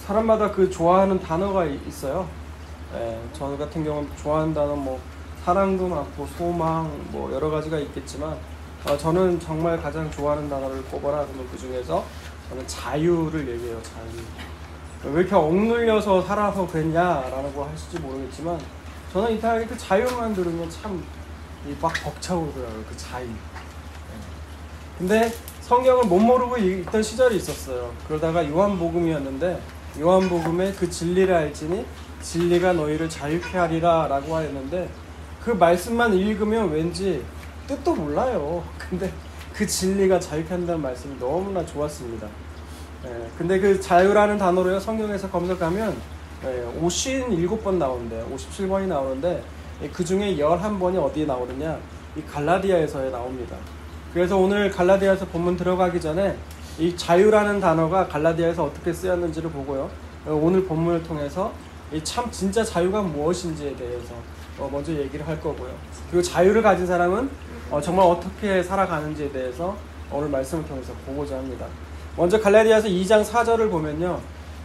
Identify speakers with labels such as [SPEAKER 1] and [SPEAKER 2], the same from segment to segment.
[SPEAKER 1] 사람마다 그 좋아하는 단어가 있어요. 저 같은 경우는 좋아하는 단어 사랑도 많고 소망 여러 가지가 있겠지만 저는 정말 가장 좋아하는 단어를 꼽아라 그러면 그 중에서 저는 자유를 얘기해요. 자유. 왜 이렇게 억눌려서 살아서 그랬냐라고 하실지 모르겠지만 저는 이탈하게 그 자유만 들으면 참 막 벅차오르더라고요. 그 자유. 근데 성경을 못 모르고 읽던 시절이 있었어요. 그러다가 요한복음이었는데 요한복음에 그 진리를 알지니 진리가 너희를 자유케 하리라 라고 하였는데 그 말씀만 읽으면 왠지 뜻도 몰라요. 근데 그 진리가 자유케 한다는 말씀이 너무나 좋았습니다. 근데 그 자유라는 단어로요 성경에서 검색하면 57번 나오는데 57번이 나오는데 그 중에 11번이 어디에 나오느냐 이 갈라디아에서 나옵니다. 그래서 오늘 갈라디아에서 본문 들어가기 전에 이 자유라는 단어가 갈라디아에서 어떻게 쓰였는지를 보고요 오늘 본문을 통해서 이 참 진짜 자유가 무엇인지에 대해서 먼저 얘기를 할 거고요. 그리고 자유를 가진 사람은 정말 어떻게 살아가는지에 대해서 오늘 말씀을 통해서 보고자 합니다. 먼저 갈라디아서 2장 4절을 보면요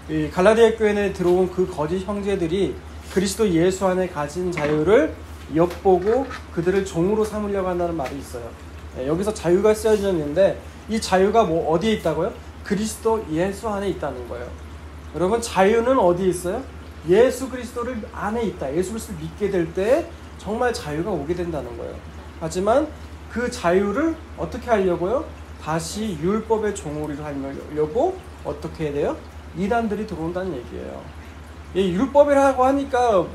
[SPEAKER 1] 이 갈라디아 교회에 들어온 그 거짓 형제들이 그리스도 예수 안에 가진 자유를 엿보고 그들을 종으로 삼으려고 한다는 말이 있어요. 여기서 자유가 쓰여져 있는데 이 자유가 어디에 있다고요? 그리스도 예수 안에 있다는 거예요. 여러분 자유는 어디에 있어요? 예수 그리스도를 안에 있다. 예수 그리스도를 믿게 될 때 정말 자유가 오게 된다는 거예요. 하지만 그 자유를 어떻게 하려고요? 다시 율법의 종으로 하려고 어떻게 해야 돼요? 이단들이 들어온다는 얘기예요. 이 율법이라고 하니까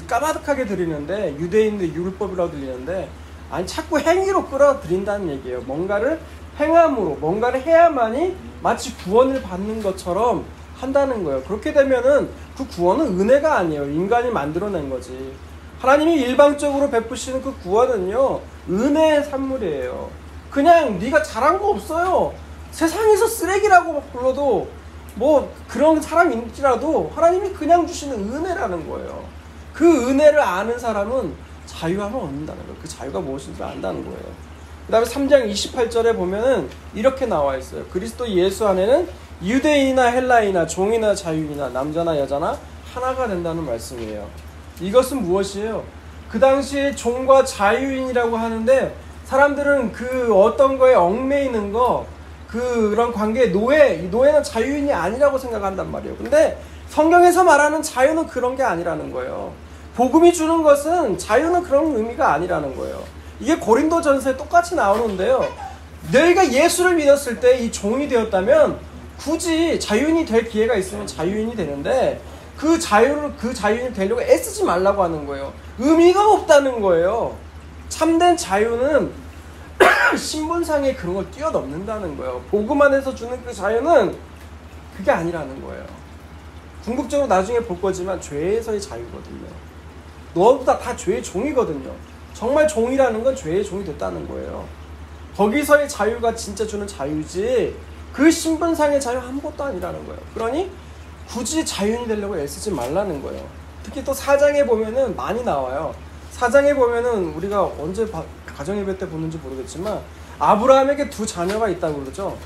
[SPEAKER 1] 까마득하게 들리는데 유대인들 율법이라고 들리는데 아니 자꾸 행위로 끌어들인다는 얘기예요. 뭔가를 행함으로 뭔가를 해야만이 마치 구원을 받는 것처럼 한다는 거예요. 그렇게 되면은 그 구원은 은혜가 아니에요. 인간이 만들어낸 거지. 하나님이 일방적으로 베푸시는 그 구원은요 은혜의 산물이에요. 그냥 네가 잘한 거 없어요. 세상에서 쓰레기라고 불러도 그런 사람인지라도 하나님이 그냥 주시는 은혜라는 거예요. 그 은혜를 아는 사람은 자유함을 얻는다는 거예요. 그 자유가 무엇인지 안다는 거예요. 그 다음에 3장 28절에 보면은 이렇게 나와 있어요. 그리스도 예수 안에는 유대인이나 헬라이나 종이나 자유인이나 남자나 여자나 하나가 된다는 말씀이에요. 이것은 무엇이에요? 그 당시에 종과 자유인이라고 하는데 사람들은 그 어떤 거에 얽매이는 그런 관계에 노예는 자유인이 아니라고 생각한단 말이에요. 근데 성경에서 말하는 자유는 그런 게 아니라는 거예요. 복음이 주는 것은 자유는 그런 의미가 아니라는 거예요. 이게 고린도전서에 똑같이 나오는데요. 너희가 예수를 믿었을 때 이 종이 되었다면 굳이 자유인이 될 기회가 있으면 자유인이 되는데 그 자유인이 되려고 애쓰지 말라고 하는 거예요. 의미가 없다는 거예요. 참된 자유는 신분상의 그런 걸 뛰어넘는다는 거예요. 복음 안에서 주는 그 자유는 그게 아니라는 거예요. 궁극적으로 나중에 볼 거지만 죄에서의 자유거든요. 너보다 다 죄의 종이거든요. 정말 종이라는 건 죄의 종이 됐다는 거예요. 거기서의 자유가 진짜 주는 자유지 그 신분상의 자유 아무것도 아니라는 거예요. 그러니 굳이 자유인이 되려고 애쓰지 말라는 거예요. 특히 또 4장에 보면은 많이 나와요. 4장에 보면은 우리가 언제 가정예배 때 보는지 모르겠지만 아브라함에게 두 자녀가 있다고 그러죠.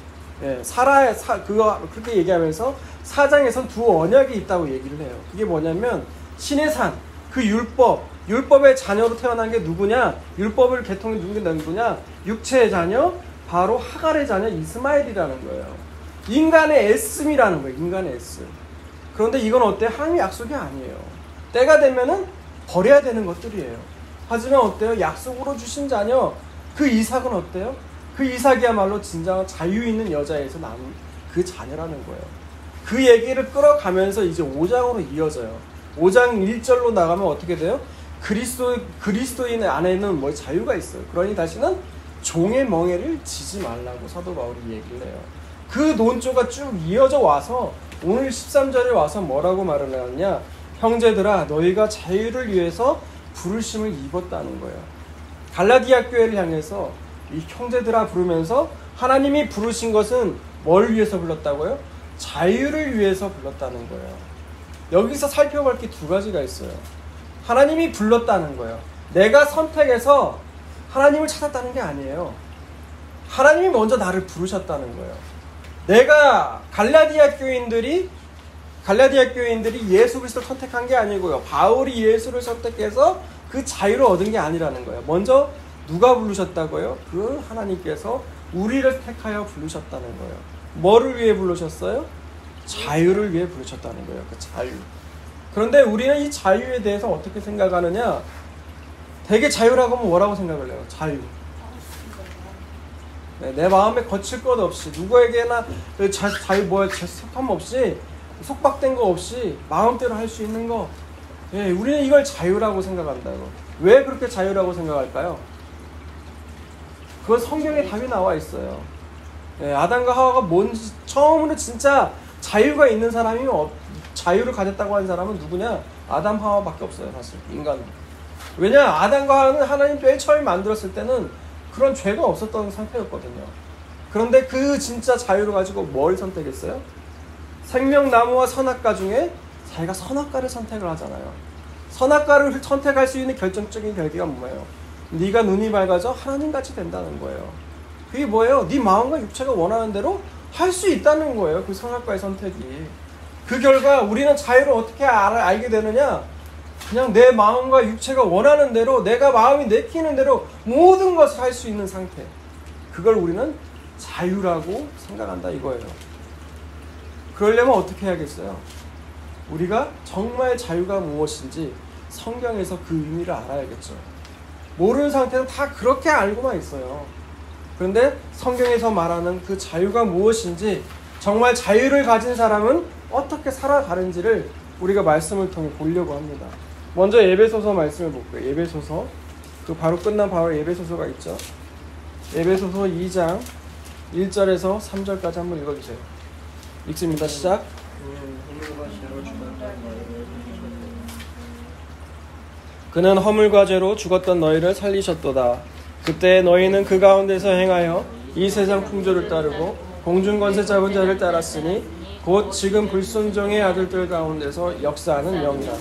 [SPEAKER 1] 그렇게 얘기하면서 4장에선 두 언약이 있다고 얘기를 해요. 그게 뭐냐면 신의 산, 그 율법의 자녀로 태어난 게 누구냐? 율법을 개통해 누구냐? 육체의 자녀, 바로 하갈의 자녀 이스마엘이라는 거예요. 인간의 애씀이라는 거예요. 인간의 애씀. 그런데 이건 어때요? 하나님의 약속이 아니에요. 때가 되면은 버려야 되는 것들이에요. 하지만 어때요? 약속으로 주신 자녀, 그 이삭은 어때요? 그 이삭이야말로 진정한 자유 있는 여자에서 난 그 자녀라는 거예요. 그 얘기를 끌어가면서 이제 5장으로 이어져요. 5장 1절로 나가면 어떻게 돼요? 그리스도인 안에는 자유가 있어요. 그러니 다시는 종의 멍에를 지지 말라고 사도 바울이 얘기를 해요. 그 논조가 쭉 이어져 와서 오늘 13절에 와서 뭐라고 말을 하느냐? 형제들아 너희가 자유를 위해서 부르심을 입었다는 거예요. 갈라디아 교회를 향해서 이 형제들아 부르면서 하나님이 부르신 것은 뭘 위해서 불렀다고요? 자유를 위해서 불렀다는 거예요. 여기서 살펴볼 게 두 가지가 있어요. 하나님이 불렀다는 거예요. 내가 선택해서 하나님을 찾았다는 게 아니에요. 하나님이 먼저 나를 부르셨다는 거예요. 내가 갈라디아 교인들이 예수 그리스도를 선택한 게 아니고요. 바울이 예수를 선택해서 그 자유를 얻은 게 아니라는 거예요. 먼저 누가 부르셨다고요? 그 하나님께서 우리를 택하여 부르셨다는 거예요. 뭐를 위해 부르셨어요? 자유를 위해 부르셨다는 거예요. 그 자유. 그런데 우리는 이 자유에 대해서 어떻게 생각하느냐? 되게 자유라고 하면 뭐라고 생각을 해요? 자유. 네, 내 마음에 거칠 것 없이 누구에게나 속함 없이 속박된 거 없이 마음대로 할 수 있는 거. 예, 우리는 이걸 자유라고 생각한다고. 왜 그렇게 자유라고 생각할까요? 그건 성경에 답이 나와 있어요. 예, 아담과 하와가 뭔지 처음으로 진짜 자유가 있는 사람이 자유를 가졌다고 하는 사람은 누구냐? 아담 하와밖에 없어요. 사실 인간은. 왜냐? 아담과 하와는 하나님 맨 처음 만들었을 때는 그런 죄가 없었던 상태였거든요. 그런데 그 진짜 자유를 가지고 뭘 선택했어요? 생명나무와 선악과 중에 자기가 선악과를 선택을 하잖아요. 선악과를 선택할 수 있는 결정적인 계기가 뭐예요? 네가 눈이 밝아져 하나님같이 된다는 거예요. 그게 뭐예요? 네 마음과 육체가 원하는 대로 할 수 있다는 거예요. 그 선악과의 선택이. 그 결과 우리는 자유를 어떻게 알게 되느냐? 그냥 내 마음과 육체가 원하는 대로 내가 마음이 내키는 대로 모든 것을 할 수 있는 상태. 그걸 우리는 자유라고 생각한다 이거예요. 그러려면 어떻게 해야겠어요? 우리가 정말 자유가 무엇인지 성경에서 그 의미를 알아야겠죠. 모르는 상태는 다 그렇게 알고만 있어요. 그런데 성경에서 말하는 그 자유가 무엇인지 정말 자유를 가진 사람은 어떻게 살아가는지를 우리가 말씀을 통해 보려고 합니다. 먼저 에베소서 말씀을 볼게요. 에베소서 그 바로 끝난 바로 에베소서가 있죠. 에베소서 2장 1절에서 3절까지 한번 읽어주세요. 읽습니다. 시작. 그는 허물과 죄로 죽었던 너희를 살리셨도다. 그때 너희는 그 가운데서 행하여 이 세상 풍조를 따르고 공중 권세 잡은 자를 따랐으니 곧 지금 불순종의 아들들 가운데서 역사하는 영이라.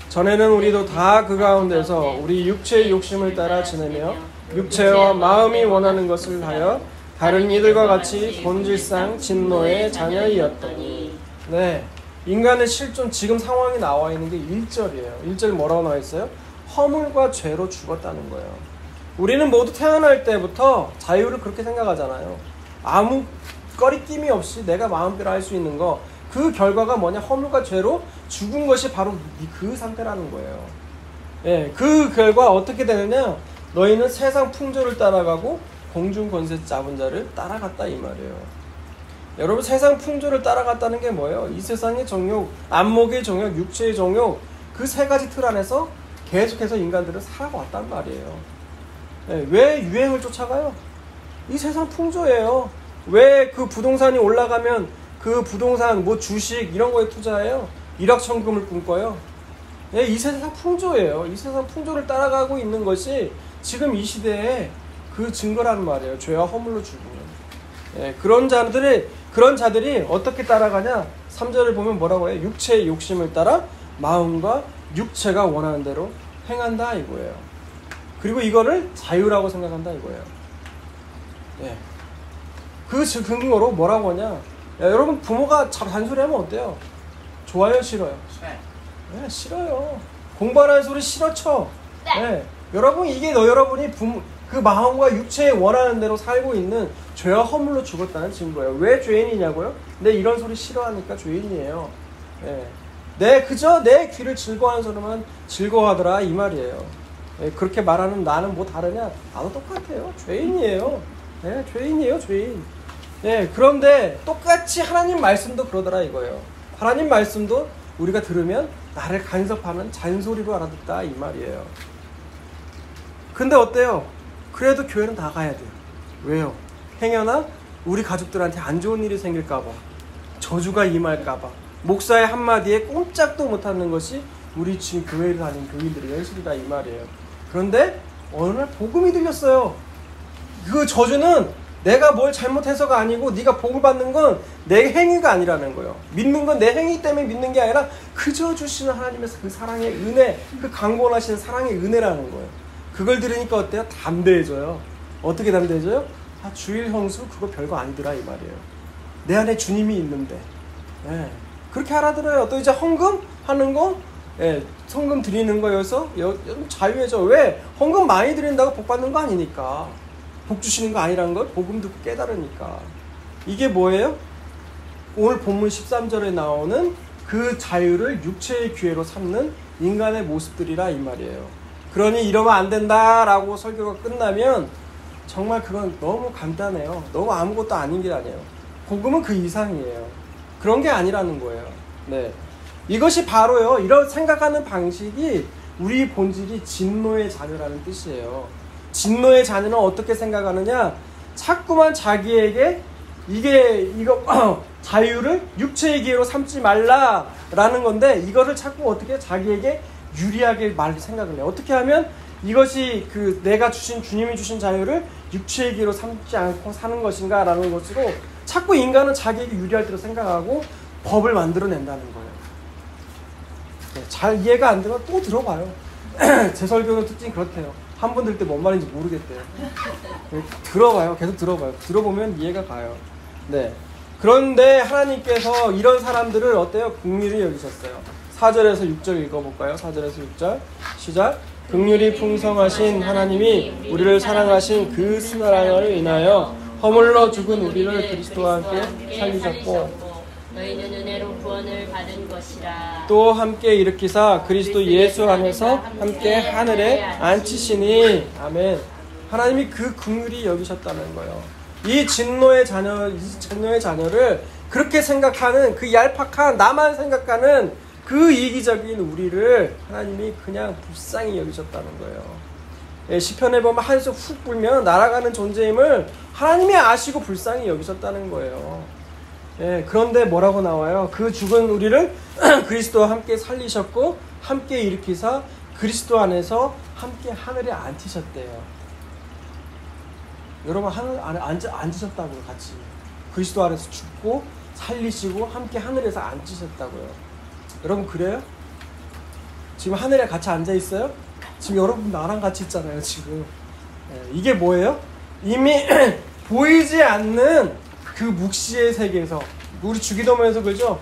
[SPEAKER 1] 전에는 우리도 다 그 가운데서 우리 육체의 욕심을 따라 지내며 육체와 마음이 원하는 것을 하여 다른 이들과 같이 본질상 진노의 자녀이었더니. 네, 인간의 실존 지금 상황이 나와 있는 게 1절이에요. 1절 뭐라고 나와 있어요? 허물과 죄로 죽었다는 거예요. 우리는 모두 태어날 때부터 자유를 그렇게 생각하잖아요. 아무 꺼리낌이 없이 내가 마음대로 할 수 있는 거. 그 결과가 뭐냐? 허물과 죄로 죽은 것이 바로 그 상태라는 거예요. 예, 그 결과 어떻게 되느냐? 너희는 세상 풍조를 따라가고 공중 권세 잡은 자를 따라갔다 이 말이에요. 여러분, 세상 풍조를 따라갔다는 게 뭐예요? 이 세상의 정욕, 안목의 정욕, 육체의 정욕, 그 세 가지 틀 안에서 계속해서 인간들은 살아왔단 말이에요. 예, 왜 유행을 쫓아가요? 이 세상 풍조예요. 왜 그 부동산이 올라가면 그 부동산, 뭐 주식 이런 거에 투자해요? 일확천금을 꿈꿔요? 예, 이 세상 풍조예요. 이 세상 풍조를 따라가고 있는 것이 지금 이 시대에 그 증거라는 말이에요. 죄와 허물로 죽으면. 예, 그런 자들이 어떻게 따라가냐? 3절을 보면 뭐라고 해요? 육체의 욕심을 따라 마음과 육체가 원하는 대로 행한다 이거예요. 그리고 이거를 자유라고 생각한다 이거예요. 예. 그 근거로 뭐라고 하냐? 야, 여러분, 부모가 잔소리하면 어때요? 좋아요, 싫어요? 네, 싫어요. 공부하라는 소리 싫어 쳐. 네. 여러분, 이게 여러분이 그 마음과 육체에 원하는 대로 살고 있는 죄와 허물로 죽었다는 증거예요. 왜 죄인이냐고요? 내 이런 소리 싫어하니까 죄인이에요. 네. 그저 내 귀를 즐거워하는 소리만 즐거워하더라 이 말이에요. 네, 그렇게 말하는 나는 뭐 다르냐? 나도 똑같아요. 죄인이에요. 네, 죄인이에요, 죄인. 네, 그런데 똑같이 하나님 말씀도 그러더라 이거예요. 하나님 말씀도 우리가 들으면 나를 간섭하는 잔소리로 알아듣다 이 말이에요. 근데 어때요? 그래도 교회는 나가야 돼요. 왜요? 행여나 우리 가족들한테 안 좋은 일이 생길까봐, 저주가 임할까봐, 목사의 한마디에 꼼짝도 못하는 것이 우리 지금 교회를 다니는 교인들의 현실이다 이 말이에요. 그런데 어느 날 복음이 들렸어요. 그 저주는 내가 뭘 잘못해서가 아니고 네가 복을 받는 건 내 행위가 아니라는 거예요. 믿는 건 내 행위 때문에 믿는 게 아니라 그저 주시는 하나님의 그 사랑의 은혜, 그 강권하시는 사랑의 은혜라는 거예요. 그걸 들으니까 어때요? 담대해져요. 어떻게 담대해져요? 주일 형수 그거 별거 아니더라 이 말이에요. 내 안에 주님이 있는데. 예. 그렇게 알아들어요. 또 이제 헌금 하는 거, 예, 성금 드리는 거여서 자유해져. 왜? 헌금 많이 드린다고 복 받는 거 아니니까. 복 주시는 거 아니라는 걸 복음 듣고 깨달으니까. 이게 뭐예요? 오늘 본문 13절에 나오는 그 자유를 육체의 기회로 삼는 인간의 모습들이라 이 말이에요. 그러니 이러면 안 된다라고 설교가 끝나면 정말 그건 너무 간단해요. 너무 아무것도 아닌 게 아니에요. 복음은 그 이상이에요. 그런 게 아니라는 거예요. 네. 이것이 바로요, 이런 생각하는 방식이 우리 본질이 진노의 자녀라는 뜻이에요. 진노의 자녀는 어떻게 생각하느냐? 자꾸만 자기에게 이거 자유를 육체의 기회로 삼지 말라라는 건데, 이거를 자꾸 어떻게 자기에게 유리하게 생각을 해요. 어떻게 하면 이것이 내가 주신, 주님이 주신 자유를 육체의 기회로 삼지 않고 사는 것인가 라는 것으로 자꾸 인간은 자기에게 유리할 대로 생각하고 법을 만들어낸다는 거예요. 네, 잘 이해가 안 되면 또 들어봐요. 제 설교는 특징이 그렇대요. 한 번 들 때 뭔 말인지 모르겠대요. 네, 들어봐요. 계속 들어봐요. 들어보면 이해가 가요. 네. 그런데 하나님께서 이런 사람들을 어때요? 긍휼히 여기셨어요. 4절에서 6절 읽어볼까요? 4절에서 6절 시작. 긍휼이 풍성하신 하나님이 우리를 사랑하신 그 사랑을 인하여 허물러 죽은 우리를 그리스도와 함께 살리셨고,
[SPEAKER 2] 너희는 은혜로 구원을 받은 것이라.
[SPEAKER 1] 또 함께 일으키사 그리스도 예수 안에서 함께 하늘에 앉히시니. 아멘. 하나님이 그 긍휼히 여기셨다는 거예요. 이 진노의 자녀를 그렇게 생각하는, 그 얄팍한, 나만 생각하는 그 이기적인 우리를 하나님이 그냥 불쌍히 여기셨다는 거예요. 예, 시편에 보면 한숨 훅 불면 날아가는 존재임을 하나님이 아시고 불쌍히 여기셨다는 거예요. 예, 그런데 뭐라고 나와요? 그 죽은 우리를 그리스도와 함께 살리셨고 함께 일으키사 그리스도 안에서 함께 하늘에 앉히셨대요. 여러분, 하늘 안에 앉으셨다고요. 같이 그리스도 안에서 죽고 살리시고 함께 하늘에서 앉으셨다고요. 여러분, 그래요? 지금 하늘에 같이 앉아 있어요? 지금 여러분 나랑 같이 있잖아요. 지금. 예, 이게 뭐예요? 이미 보이지 않는 그 묵시의 세계에서, 우리 주기도문에서 그러죠?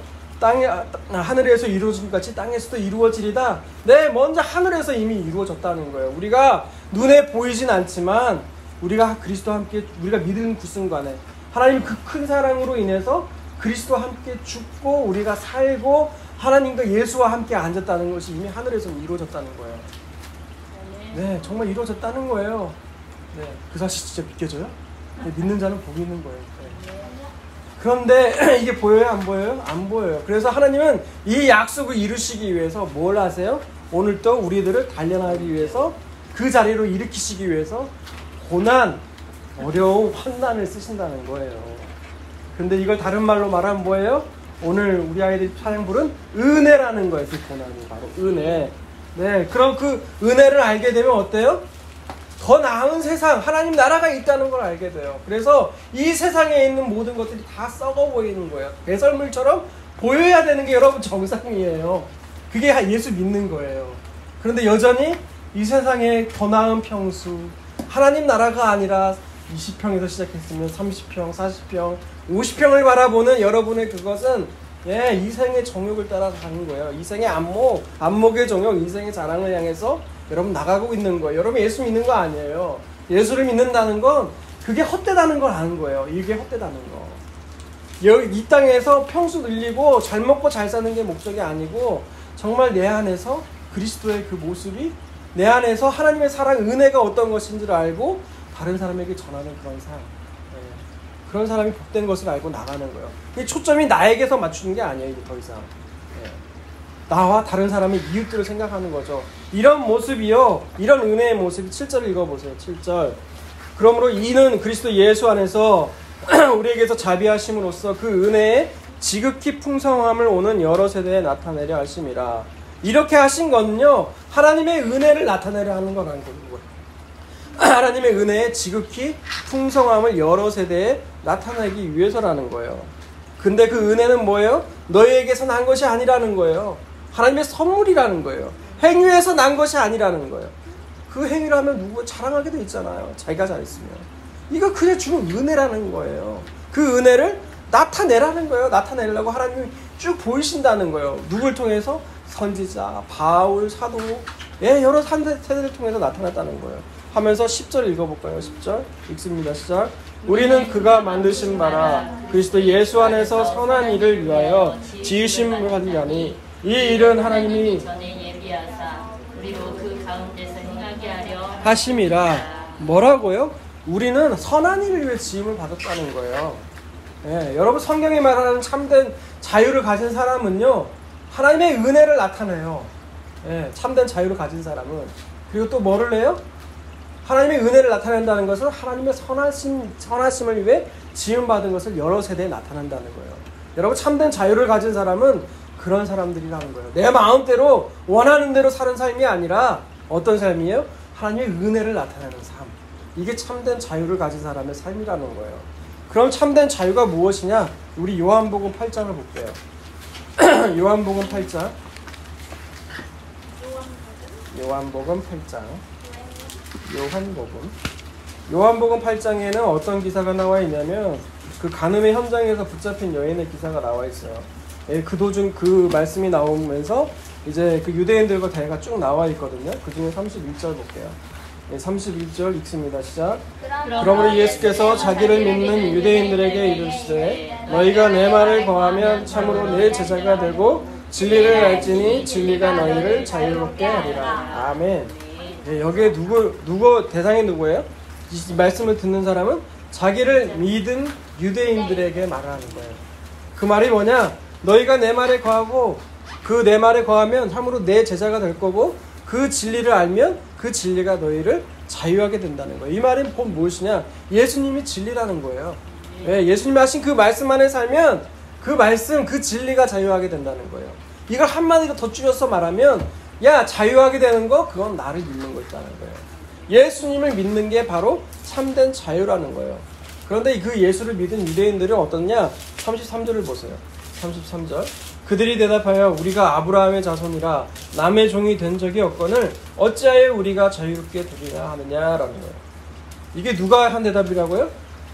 [SPEAKER 1] 하늘에서 이루어진 것 같이 땅에서도 이루어지리다. 네, 먼저 하늘에서 이미 이루어졌다는 거예요. 우리가 눈에 보이진 않지만 우리가 그리스도와 함께, 우리가 믿는 그 순간에 하나님 그 큰 사랑으로 인해서 그리스도와 함께 죽고 우리가 살고 하나님과 예수와 함께 앉았다는 것이 이미 하늘에서 이루어졌다는 거예요. 네, 정말 이루어졌다는 거예요. 네, 그 사실 진짜 믿겨져요? 네, 믿는 자는 복이 있는 거예요. 네. 그런데 이게 보여요? 안 보여요? 안 보여요. 그래서 하나님은 이 약속을 이루시기 위해서 뭘 하세요? 오늘 또 우리들을 단련하기 위해서, 그 자리로 일으키시기 위해서 고난, 어려움, 환난을 쓰신다는 거예요. 근데 이걸 다른 말로 말하면 뭐예요? 오늘 우리 아이들이 찬양 부른 은혜라는 거예요. 그 고난이 바로 은혜. 네, 그럼 그 은혜를 알게 되면 어때요? 더 나은 세상, 하나님 나라가 있다는 걸 알게 돼요. 그래서 이 세상에 있는 모든 것들이 다 썩어 보이는 거예요. 배설물처럼 보여야 되는 게 여러분 정상이에요. 그게 예수 믿는 거예요. 그런데 여전히 이 세상에 더 나은 평수, 하나님 나라가 아니라 20평에서 시작했으면 30평, 40평, 50평을 바라보는 여러분의 그것은, 예, 이생의 정욕을 따라 가는 거예요. 이생의 안목의 정욕, 이생의 자랑을 향해서 여러분 나가고 있는 거예요. 여러분 예수 믿는 거 아니에요. 예수를 믿는다는 건 그게 헛되다는 걸 아는 거예요. 이게 헛되다는 거. 이 땅에서 평수 늘리고 잘 먹고 잘 사는 게 목적이 아니고, 정말 내 안에서 그리스도의 그 모습이, 내 안에서 하나님의 사랑, 은혜가 어떤 것인지를 알고 다른 사람에게 전하는 그런 삶. 네. 그런 사람이 복된 것을 알고 나가는 거예요. 이 초점이 나에게서 맞추는 게 아니에요. 이게 더 이상. 네. 나와 다른 사람의 이웃들을 생각하는 거죠. 이런 모습이요, 이런 은혜의 모습이 7절 읽어보세요. 7절. 그러므로 이는 그리스도 예수 안에서 우리에게서 자비하심으로써 그 은혜의 지극히 풍성함을 오는 여러 세대에 나타내려 하심이라. 이렇게 하신 거는요, 하나님의 은혜를 나타내려 하는 거라는 거예요. 하나님의 은혜의 지극히 풍성함을 여러 세대에 나타내기 위해서라는 거예요. 근데 그 은혜는 뭐예요? 너희에게서 난 것이 아니라는 거예요. 하나님의 선물이라는 거예요. 행위에서 난 것이 아니라는 거예요. 그 행위를 하면 누구 자랑하게 돼 있잖아요. 자기가 잘했으면. 이거 그냥 주는 은혜라는 거예요. 그 은혜를 나타내라는 거예요. 나타내려고 하나님이 쭉 보이신다는 거예요. 누굴 통해서? 선지자, 바울, 사도, 여러 세대를 통해서 나타났다는 거예요. 하면서 10절 읽어볼까요? 10절 읽습니다. 시작. 우리는 그가 만드신 바라 그리스도 예수 안에서 선한 일을 위하여 지으심을 받으려니 이 일은 하나님이
[SPEAKER 2] 전에 예비하사 우리로 그 가운데서 행하게 하려
[SPEAKER 1] 하심이라. 뭐라고요? 우리는 선한 일을 위해 지음을 받았다는 거예요. 여러분 성경이 말하는 참된 자유를 가진 사람은요, 하나님의 은혜를 나타내요. 참된 자유를 가진 사람은. 그리고 또 뭐를 해요? 하나님의 은혜를 나타낸다는 것은 하나님의 선하심을 위해 지음받은 것을 여러 세대에 나타낸다는 거예요. 여러분 참된 자유를 가진 사람은 그런 사람들이라는 거예요. 내 마음대로 원하는 대로 사는 삶이 아니라 어떤 삶이에요? 하나님의 은혜를 나타내는 삶. 이게 참된 자유를 가진 사람의 삶이라는 거예요. 그럼 참된 자유가 무엇이냐? 우리 요한복음 8장을 볼게요. 요한복음 8장. 요한복음 8장. 요한복음 8장에는 어떤 기사가 나와 있냐면 그 간음의 현장에서 붙잡힌 여인의 기사가 나와 있어요. 그 도중 그 말씀이 나오면서 이제 그 유대인들과 대화가 쭉 나와 있거든요. 그 중에 31절 볼게요. 31절 읽습니다. 시작. 그러므로 예수께서 자기를 믿는 유대인들에게 이르시되 너희가 내 말을 거하면 참으로 내 제자가 되고 진리를 알지니 진리가 너희를 자유롭게 하리라. 아멘. 여기에 누구 대상이 누구예요? 이 말씀을 듣는 사람은 자기를 믿은 유대인들에게 말하는 거예요. 그 말이 뭐냐? 너희가 내 말에 거하고 그 내 말에 거하면 참으로 내 제자가 될 거고 그 진리를 알면 그 진리가 너희를 자유하게 된다는 거예요. 이 말이 무엇이냐? 예수님이 진리라는 거예요. 예수님이 하신 그 말씀 안에 살면 그 말씀, 그 진리가 자유하게 된다는 거예요. 이걸 한마디로 더 줄여서 말하면 자유하게 되는 거, 그건 나를 믿는 거 있다는 거예요. 예수님을 믿는 게 바로 참된 자유라는 거예요. 그런데 그 예수를 믿은 유대인들은 어떻냐? 33절을 보세요. 33절. 그들이 대답하여 우리가 아브라함의 자손이라 남의 종이 된 적이 없거늘 어찌하여 우리가 자유롭게 되리라 하느냐라는 거예요. 이게 누가 한 대답이라고요?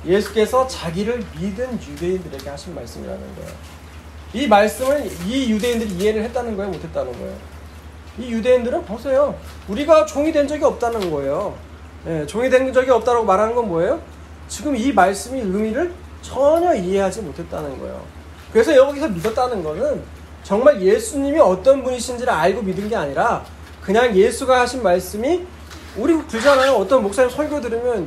[SPEAKER 1] 예수께서 자기를 믿은 유대인들에게 하신 말씀이라는 거예요. 이 말씀을 이 유대인들이 이해를 했다는 거예요? 못했다는 거예요? 이 유대인들은 보세요. 우리가 종이 된 적이 없다는 거예요. 종이 된 적이 없다고 말하는 건 뭐예요? 지금 이 말씀의 의미를 전혀 이해하지 못했다는 거예요. 그래서 여기서 믿었다는 거는 정말 예수님이 어떤 분이신지를 알고 믿은 게 아니라 그냥 예수가 하신 말씀이 우리 들잖아요. 어떤 목사님 설교 들으면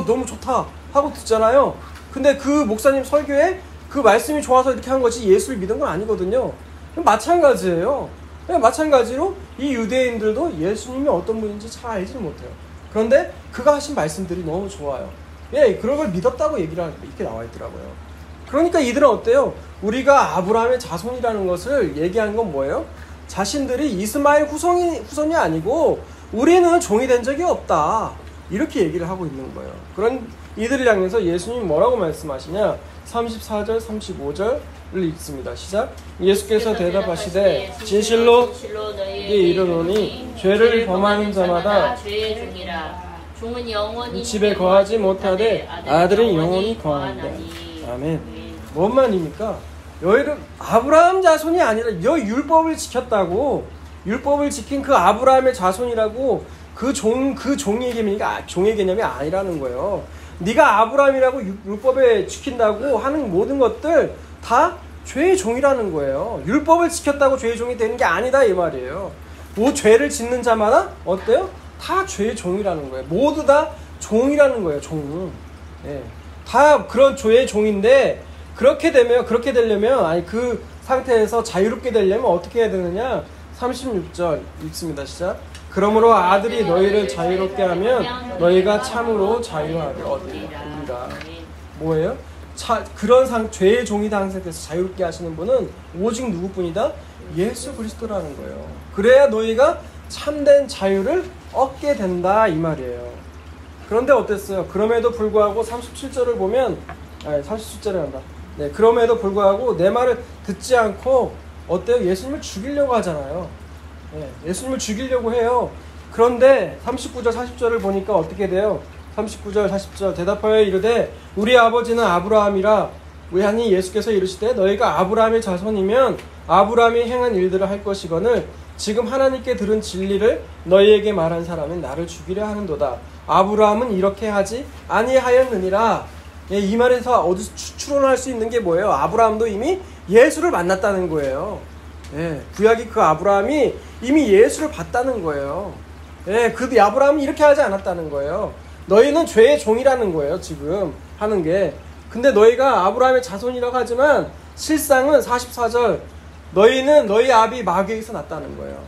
[SPEAKER 1] 너무 좋다 하고 듣잖아요. 근데 그 목사님 설교에 그 말씀이 좋아서 이렇게 한 거지 예수를 믿은 건 아니거든요. 마찬가지예요. 마찬가지로 이 유대인들도 예수님이 어떤 분인지 잘 알지를 못해요. 그런데 그가 하신 말씀들이 너무 좋아요. 그런 걸 믿었다고 얘기를 이렇게 나와 있더라고요. 그러니까 이들은 어때요? 우리가 아브라함의 자손이라는 것을 얘기하는 건 뭐예요? 자신들이 이스마엘 후손이 아니고 우리는 종이 된 적이 없다. 이렇게 얘기를 하고 있는 거예요. 그런 이들을 향해서 예수님이 뭐라고 말씀하시냐? 34절, 35절을 읽습니다. 시작. 예수께서 대답하시되 진실로 너희에게 이르노니 죄를 범하는 자마다
[SPEAKER 2] 죄의 종이라. 종은 영원히
[SPEAKER 1] 집에 거하지 못하되 아들은 영원히 거한다. 아멘. 뭔 말입니까? 너희는 아브라함 자손이 아니라 율법을 지켰다고, 율법을 지킨 그 아브라함의 자손이라고 그 종의 개념이 아니라는 거예요. 네가 아브라함이라고 율법에 지킨다고 하는 모든 것들 다 죄의 종이라는 거예요. 율법을 지켰다고 죄의 종이 되는 게 아니다 이 말이에요. 죄를 짓는 자마다 어때요? 다 죄의 종이라는 거예요. 모두 다 종이라는 거예요. 종. 다 그런 죄의 종인데 그렇게 되려면 그 상태에서 자유롭게 되려면 어떻게 해야 되느냐? 36절 읽습니다. 시작. 그러므로 아들이 너희를 자유롭게 하면 너희가 참으로 자유하리라. 뭐예요? 그런 죄의 종이 된 상태에서 자유롭게 하시는 분은 오직 누구뿐이다? 예수 그리스도라는 거예요. 그래야 너희가 참된 자유를 얻게 된다 이 말이에요. 그런데 어땠어요? 그럼에도 불구하고 37절을 보면 37절에 한다. 그럼에도 불구하고 내 말을 듣지 않고 어때요? 예수님을 죽이려고 하잖아요. 예수님을 죽이려고 해요. 그런데 39절 40절을 보니까 어떻게 돼요? 39절 40절 대답하여 이르되 우리 아버지는 아브라함이라. 우리 하나님 예수께서 이르시되 너희가 아브라함의 자손이면 아브라함이 행한 일들을 할 것이거늘 지금 하나님께 들은 진리를 너희에게 말한 사람은 나를 죽이려 하는도다. 아브라함은 이렇게 하지 아니하였느니라. 예, 이 말에서 어디서 추론할 수 있는 게 뭐예요? 아브라함도 이미 예수를 만났다는 거예요. 예, 구약이 그 아브라함이 이미 예수를 봤다는 거예요. 예, 그 아브라함이 이렇게 하지 않았다는 거예요. 너희는 죄의 종이라는 거예요, 지금 하는 게. 근데 너희가 아브라함의 자손이라고 하지만 실상은 44절 너희는 너희 아비 마귀에게서 났다는 거예요.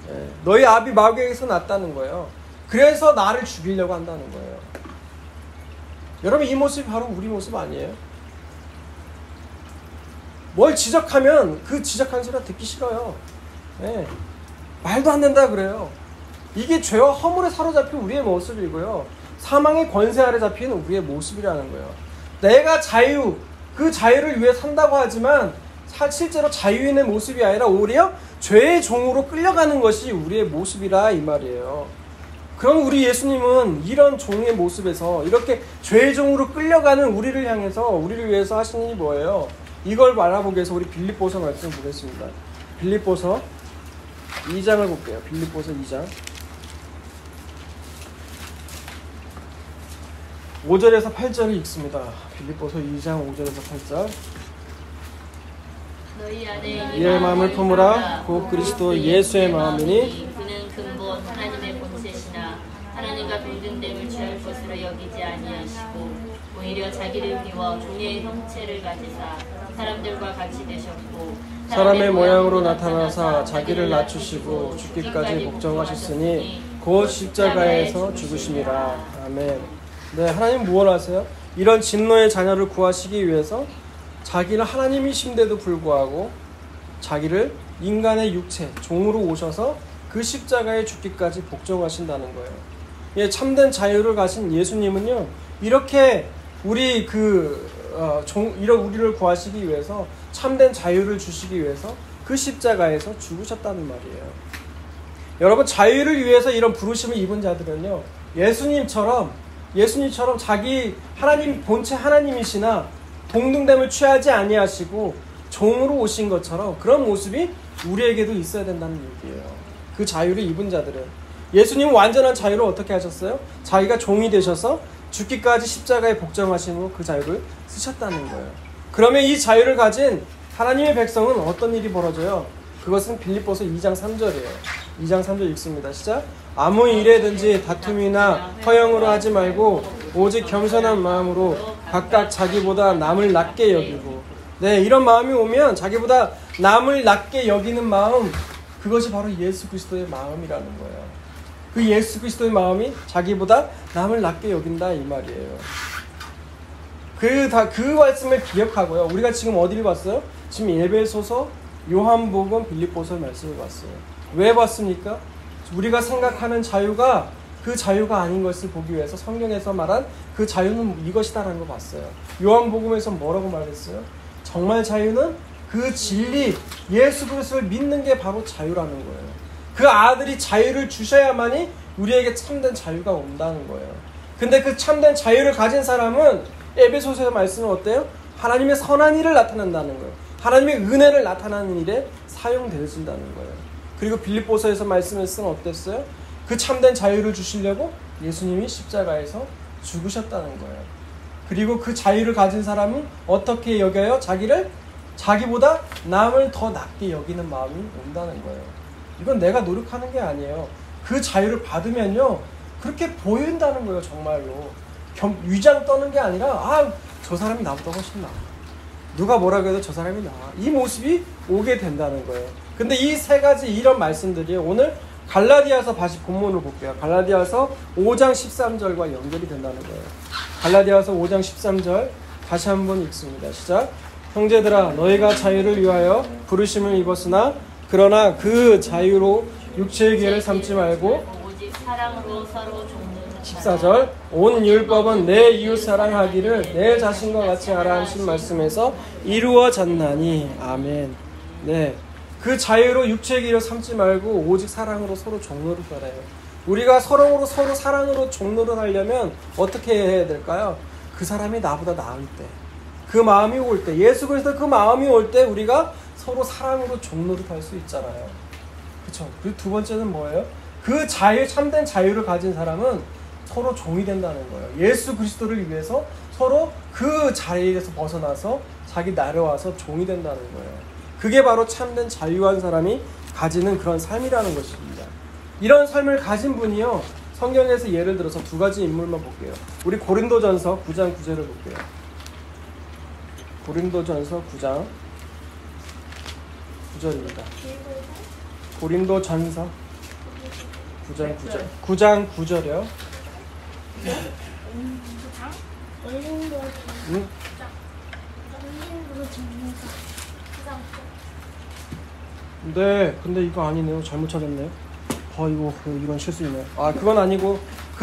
[SPEAKER 1] 예, 너희 아비 마귀에게서 났다는 거예요. 그래서 나를 죽이려고 한다는 거예요. 여러분, 이 모습이 바로 우리 모습 아니에요? 뭘 지적하면 그 지적한 소리가 듣기 싫어요. 예, 말도 안 된다 그래요. 이게 죄와 허물에 사로잡힌 우리의 모습이고요. 사망의 권세 아래 잡힌 우리의 모습이라는 거예요. 내가 그 자유를 위해 산다고 하지만 실제로 자유인의 모습이 아니라 오히려 죄의 종으로 끌려가는 것이 우리의 모습이라 이 말이에요. 그럼 우리 예수님은 이런 종의 모습에서 이렇게 죄의 종으로 끌려가는 우리를 향해서 우리를 위해서 하시는 일이 뭐예요? 이걸 알아보기 위해서 우리 빌립보서 말씀 보겠습니다. 빌립보서 2장을 볼게요. 빌립보서 2장 5절에서 8절을 읽습니다. 빌립보서 2장 5절에서 8절.
[SPEAKER 2] 너희 안에
[SPEAKER 1] 이의 마음을 품으라. 곧 그리스도 예수의 마음이니
[SPEAKER 2] 그는 근본 하나님의 본체시나 하나님과 동등됨을 취할 것으로 여기지 아니하시고 오히려 자기를 비워 종의 형체를 가지사 사람들과 같이 되셨고
[SPEAKER 1] 사람의 모양으로 나타나사 자기를 낮추시고 죽기까지 복종하셨으니 곧 십자가에서 죽으심이라. 아멘. 네, 하나님 무엇을 하세요? 이런 진노의 자녀를 구하시기 위해서 자기는 하나님이신데도 불구하고 자기를 인간의 육체, 종으로 오셔서 그 십자가에 죽기까지 복종하신다는 거예요. 예, 참된 자유를 가진 예수님은요, 이렇게 이런 우리를 구하시기 위해서 참된 자유를 주시기 위해서 그 십자가에서 죽으셨다는 말이에요. 여러분, 자유를 위해서 이런 부르심을 입은 자들은요, 예수님처럼 자기 하나님 본체 하나님이시나 동등됨을 취하지 아니하시고 종으로 오신 것처럼 그런 모습이 우리에게도 있어야 된다는 얘기예요. 그 자유를 입은 자들은. 예수님은 완전한 자유를 어떻게 하셨어요? 자기가 종이 되셔서 죽기까지 십자가에 복종하심으로 그 자유를 쓰셨다는 거예요. 그러면 이 자유를 가진 하나님의 백성은 어떤 일이 벌어져요? 그것은 빌립보서 2장 3절이에요. 2장 3절 읽습니다. 시작. 아무 일에든지 다툼이나 허영으로 하지 말고 오직 겸손한 마음으로 각각 자기보다 남을 낮게 여기고. 네, 이런 마음이 오면 자기보다 남을 낮게 여기는 마음, 그것이 바로 예수 그리스도의 마음이라는 거예요. 그 예수 그리스도의 마음이 자기보다 남을 낮게 여긴다 이 말이에요. 그 말씀을 기억하고요. 우리가 지금 어디를 봤어요? 지금 에베소서, 요한복음, 빌립보서 말씀을 봤어요. 왜 봤습니까? 우리가 생각하는 자유가 그 자유가 아닌 것을 보기 위해서 성경에서 말한 그 자유는 이것이다라는 걸 봤어요. 요한복음에서 뭐라고 말했어요? 정말 자유는 그 진리, 예수 그리스도를 믿는 게 바로 자유라는 거예요. 그 아들이 자유를 주셔야만이 우리에게 참된 자유가 온다는 거예요. 근데 그 참된 자유를 가진 사람은 에베소서의 말씀은 어때요? 하나님의 선한 일을 나타낸다는 거예요. 하나님의 은혜를 나타나는 일에 사용되어진다는 거예요. 그리고 빌립보서에서 말씀했으면 어땠어요? 그 참된 자유를 주시려고 예수님이 십자가에서 죽으셨다는 거예요. 그리고 그 자유를 가진 사람은 어떻게 여겨요? 자기보다 남을 더 낮게 여기는 마음이 온다는 거예요. 이건 내가 노력하는 게 아니에요. 그 자유를 받으면요, 그렇게 보인다는 거예요. 정말로 위장 떠는 게 아니라 저 사람이 나보다 훨씬 나아. 누가 뭐라 그래도 저 사람이 나아. 이 모습이 오게 된다는 거예요. 근데 이 세 가지 이런 말씀들이 오늘 갈라디아서 다시 본문을 볼게요. 갈라디아서 5장 13절과 연결이 된다는 거예요. 갈라디아서 5장 13절 다시 한번 읽습니다. 시작. 형제들아, 너희가 자유를 위하여 부르심을 입었으나 그러나 그 자유로 육체의 기회를 삼지 말고
[SPEAKER 2] 오직 사랑으로 서로 종노릇하라.
[SPEAKER 1] 14절 온 율법은 내 이웃 사랑하기를 내 자신과 같이 하라 하신 말씀에서 이루어졌나니. 아멘. 네, 그 자유로 육체의 기회를 삼지 말고 오직 사랑으로 서로 종노릇하래요. 우리가 서로 사랑으로 종노릇하려면 어떻게 해야 될까요? 그 사람이 나보다 나을 때, 그 마음이 올 때, 예수 그리스도 그 마음이 올 때 우리가 서로 사랑으로 종노릇할 수 있잖아요. 그렇죠? 그리고 두 번째는 뭐예요? 그 자유, 참된 자유를 가진 사람은 서로 종이 된다는 거예요. 예수 그리스도를 위해서 서로 그 자리에서 벗어나서 자기 나려와서 종이 된다는 거예요. 그게 바로 참된 자유한 사람이 가지는 그런 삶이라는 것입니다. 이런 삶을 가진 분이요, 성경에서 예를 들어서 두 가지 인물만 볼게요. 우리 고린도전서 9장 9절을 볼게요. 고린도전서 9장 9절입니다. 고린도전서 9장 9절. 9장 9절이요. 응? 네, 근데 이거 아니네요. 잘못 찾았네요. 이거 이런 실수이네요. 그건 아니고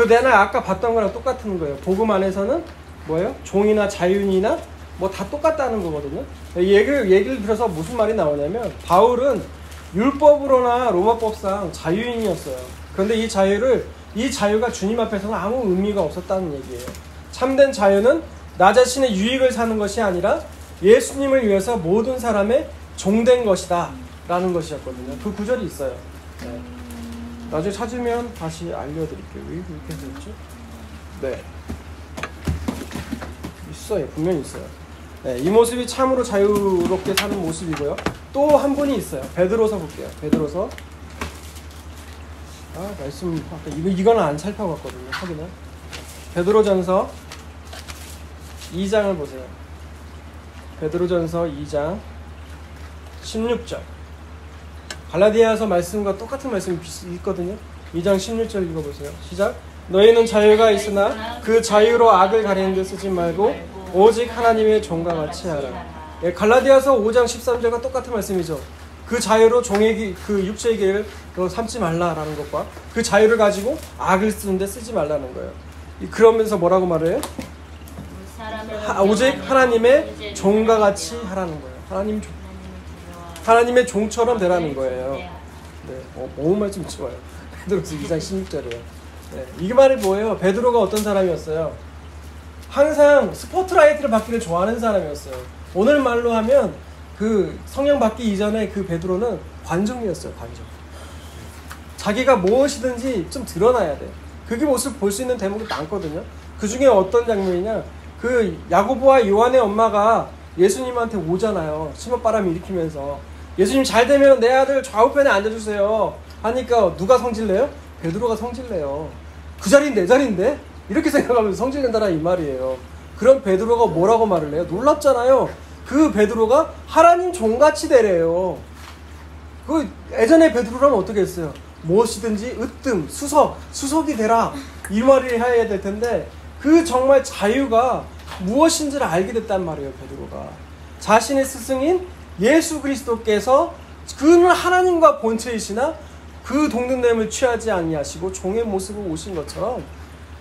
[SPEAKER 1] 내가 아까 봤던 거랑 똑같은 거예요. 복음 안에서는 뭐예요? 종이나 자유인이나 뭐 다 똑같다는 거거든요. 얘기를 들어서 무슨 말이 나오냐면, 바울은 율법으로나 로마법상 자유인이었어요. 그런데 이 자유가 주님 앞에서는 아무 의미가 없었다는 얘기예요. 참된 자유는 나 자신의 유익을 사는 것이 아니라 예수님을 위해서 모든 사람의 종된 것이다 라는 것이었거든요. 그 구절이 있어요. 네. 나중에 찾으면 다시 알려드릴게요. 왜 이렇게 되었죠? 네, 있어요. 분명히 있어요. 네, 이 모습이 참으로 자유롭게 사는 모습이고요. 또 한 분이 있어요. 베드로서 볼게요. 베드로서. 말씀 아까 이거는 안 살펴봤거든요. 확인을. 베드로전서 2장을 보세요. 베드로전서 2장 16절. 갈라디아서 말씀과 똑같은 말씀이 있거든요. 2장 16절 읽어보세요. 시작. 너희는 자유가 있으나 그 자유로 악을 가리는 데 쓰지 말고 오직 하나님의 종과 같이 하라. 갈라디아서 5장 13절과 똑같은 말씀이죠. 그 자유로 그 육체의 길을 삼지 말라라는 것과 그 자유를 가지고 악을 쓰는데 쓰지 말라는 거예요. 그러면서 뭐라고 말해요? 오직 하나님의 종과 같이 하라는 거예요. 하나님의 종처럼 되라는 거예요. 네, 너무 말씀 좋아요. 베드로서 2장 16절이에요. 네, 이게 말이 뭐예요? 베드로가 어떤 사람이었어요? 항상 스포트라이트를 받기를 좋아하는 사람이었어요. 오늘 말로 하면 그 성령 받기 이전에 그 베드로는 관종이었어요. 관종. 자기가 무엇이든지 좀 드러나야 돼. 그게 모습 볼 수 있는 대목이 많거든요. 그 중에 어떤 장면이냐, 그 야고보와 요한의 엄마가 예수님한테 오잖아요. 심어바람 일으키면서 예수님 잘 되면 내 아들 좌우편에 앉아주세요 하니까 누가 성질내요? 베드로가 성질내요. 그 자리는 내 자리인데? 이렇게 생각하면서 성질낸다는 이 말이에요. 그럼 베드로가 뭐라고 말을 해요? 놀랍잖아요. 그 베드로가 하나님 종같이 되래요. 그 예전에 베드로라면 어떻게 했어요? 무엇이든지 으뜸, 수석이 되라, 이 말을 해야 될 텐데, 그 정말 자유가 무엇인지를 알게 됐단 말이에요. 베드로가 자신의 스승인 예수 그리스도께서 그는 하나님과 본체이시나 그 동등됨을 취하지 아니하시고 종의 모습으로 오신 것처럼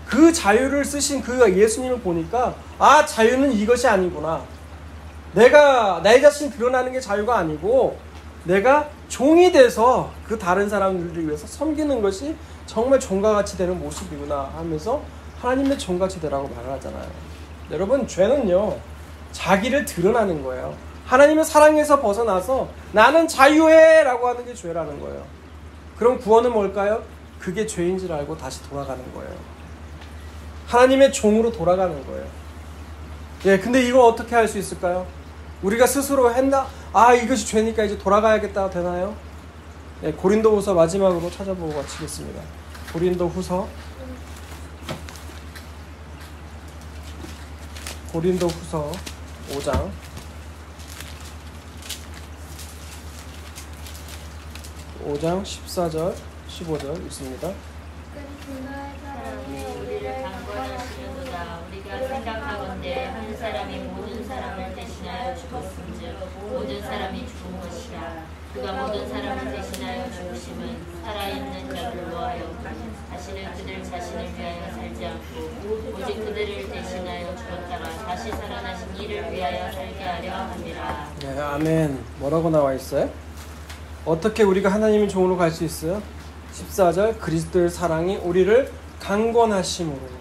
[SPEAKER 1] 그 자유를 쓰신 그 예수님을 보니까, 자유는 이것이 아니구나. 내가 나의 자신 드러나는 게 자유가 아니고 내가 종이 돼서 그 다른 사람들을 위해서 섬기는 것이 정말 종과 같이 되는 모습이구나 하면서 하나님의 종같이 되라고 말을 하잖아요. 여러분, 죄는요, 자기를 드러나는 거예요. 하나님의 사랑에서 벗어나서 나는 자유해 라고 하는 게 죄라는 거예요. 그럼 구원은 뭘까요? 그게 죄인 줄 알고 다시 돌아가는 거예요. 하나님의 종으로 돌아가는 거예요. 근데 이거 어떻게 할 수 있을까요? 우리가 스스로 했나? 이것이 죄니까 이제 돌아가야겠다 되나요? 고린도후서 마지막으로 찾아보고 마치겠습니다. 고린도후서 5장 14절 15절 있습니다.
[SPEAKER 2] 우리를 강권하시는도다. 우리가 생각하건대 한 사람이 모든 사람을 대신하여 죽었음즉 모든 사람이 죽은 것이라. 그가 모든 사람을 대신하여 죽으심은 살아있는 자를 위하여 다시는 그들 자신을 위하여 살지 않고 오직 그들을 대신하여 죽었다가 다시 살아나신 이를 위하여 살게 하려 함이라.
[SPEAKER 1] 네, 아멘. 뭐라고 나와 있어요? 어떻게 우리가 하나님의 종으로 갈 수 있어요? 14절, 그리스도의 사랑이 우리를 강권하심으로.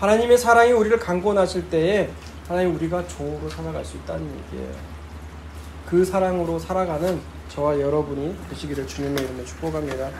[SPEAKER 1] 하나님의 사랑이 우리를 강권하실 때에 하나님 우리가 종으로 살아갈 수 있다는 얘기예요. 그 사랑으로 살아가는 저와 여러분이 되시기를 주님의 이름으로 축복합니다.